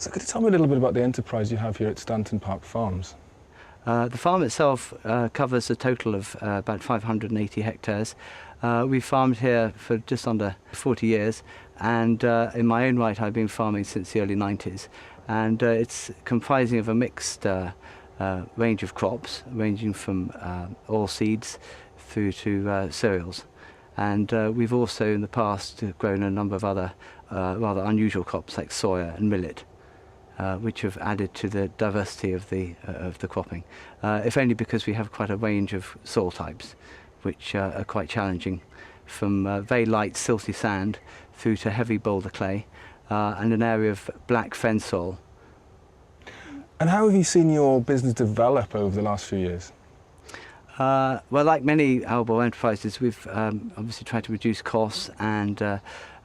So could you tell me a little bit about the enterprise you have here at Stanton Park Farms? The farm itself covers a total of about 580 hectares. We've farmed here for just under 40 years, and in my own right I've been farming since the early 90s, and it's comprising of a mixed range of crops ranging from oilseeds through to cereals. And we've also in the past grown a number of other rather unusual crops like soya and millet, which have added to the diversity of the cropping, if only because we have quite a range of soil types which are quite challenging, from very light silty sand through to heavy boulder clay and an area of black fen soil. And how have you seen your business develop over the last few years? Well, like many arable enterprises, we've obviously tried to reduce costs and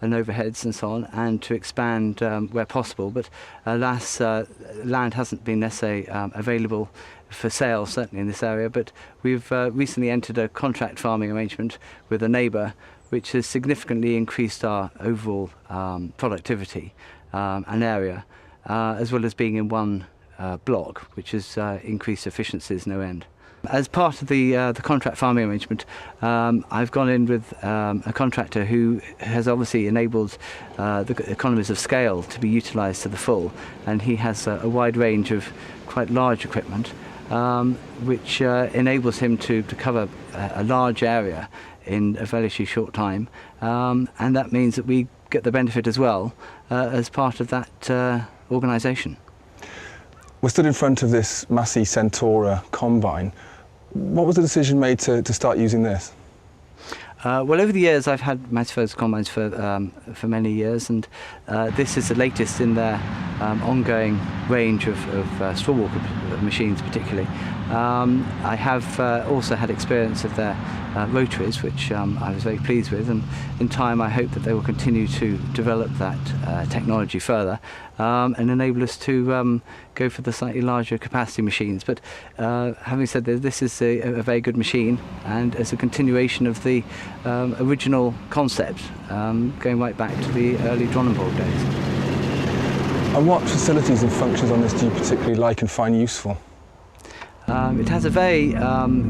overheads and so on, and to expand where possible. But alas, land hasn't been necessarily available for sale, certainly in this area. But we've recently entered a contract farming arrangement with a neighbour, which has significantly increased our overall productivity and area, as well as being in one block, which has increased efficiencies no end. As part of the contract farming arrangement, I've gone in with a contractor who has obviously enabled the economies of scale to be utilised to the full, and he has a wide range of quite large equipment, which enables him to cover a large area in a very short time, and that means that we get the benefit as well as part of that organisation. We're stood in front of this MF Centora Combine. What was the decision made to start using this? Well, over the years I've had MF Centora Combines for many years, and this is the latest in their ongoing range of straw walker machines particularly. I have also had experience of their rotaries, which I was very pleased with, and in time I hope that they will continue to develop that technology further and enable us to go for the slightly larger capacity machines. But having said that, this is a very good machine, and as a continuation of the original concept, going right back to the early Dronenborg days. And what facilities and functions on this do you particularly like and find useful? It has a very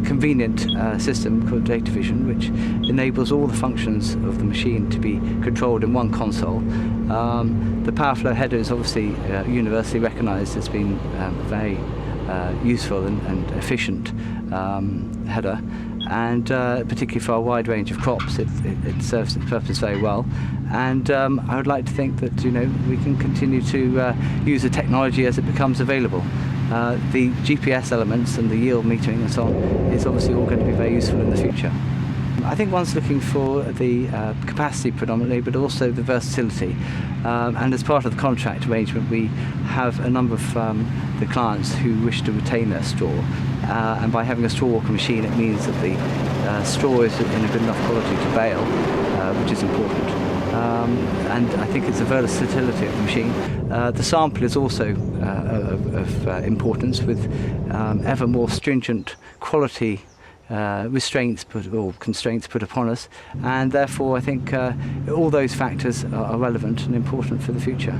convenient system called data vision, which enables all the functions of the machine to be controlled in one console. The power flow header is obviously universally recognised as being a very useful and efficient header, and particularly for a wide range of crops it serves its purpose very well. And I would like to think that we can continue to use the technology as it becomes available. The GPS elements and the yield metering and so on is obviously all going to be very useful in the future. I think one's looking for the capacity predominantly, but also the versatility. And as part of the contract arrangement, we have a number of the clients who wish to retain their straw. And by having a straw walker machine, it means that the straw is in a good enough quality to bale, which is important. And I think it's the versatility of the machine. The sample is also of importance, with ever more stringent quality constraints put upon us, and therefore I think all those factors are relevant and important for the future.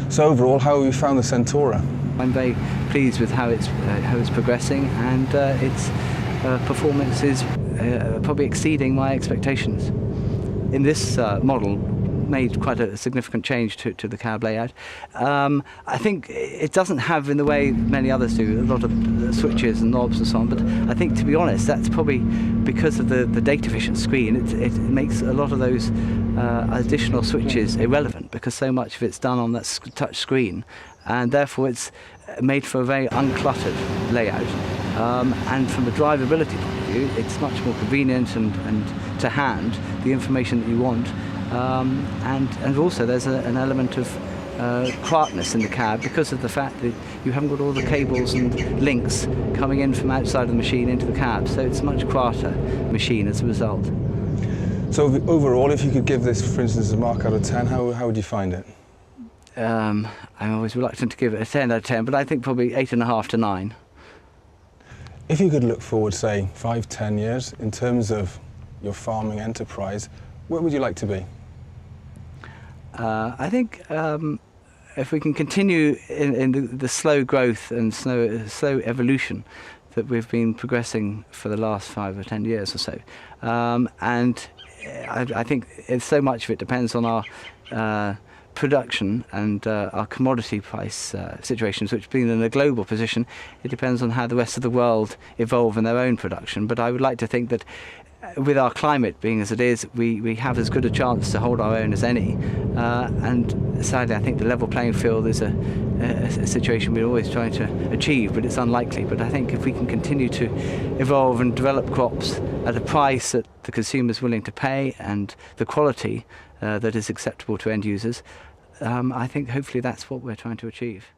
So overall, how have you found the Centora? I'm very pleased with how it's progressing, and its performance is probably exceeding my expectations. In this model, made quite a significant change to the cab layout. I think it doesn't have, in the way many others do, a lot of switches and knobs and so on, but I think, to be honest, that's probably because of the data vision screen. It makes a lot of those additional switches irrelevant, because so much of it's done on that touch screen, and therefore it's made for a very uncluttered layout. And from a drivability point of view, it's much more convenient and to hand the information that you want. And also there's an element of quietness in the cab, because of the fact that you haven't got all the cables and links coming in from outside of the machine into the cab, so it's a much quieter machine as a result. So overall, if you could give this, for instance, a mark out of 10, how would you find it? I'm always reluctant to give it a 10 out of 10, but I think probably 8.5 to 9. If you could look forward, say, 5–10 years in terms of your farming enterprise, where would you like to be? I think if we can continue in the slow growth and slow evolution that we've been progressing for the last 5 or 10 years or so, and I think so much of it depends on our production and our commodity price situations, which being in a global position, it depends on how the rest of the world evolve in their own production. But I would like to think that with our climate being as it is, we have as good a chance to hold our own as any. And sadly, I think the level playing field is a situation we're always trying to achieve, but it's unlikely. But I think if we can continue to evolve and develop crops at a price that the consumer is willing to pay and the quality that is acceptable to end users, I think hopefully that's what we're trying to achieve.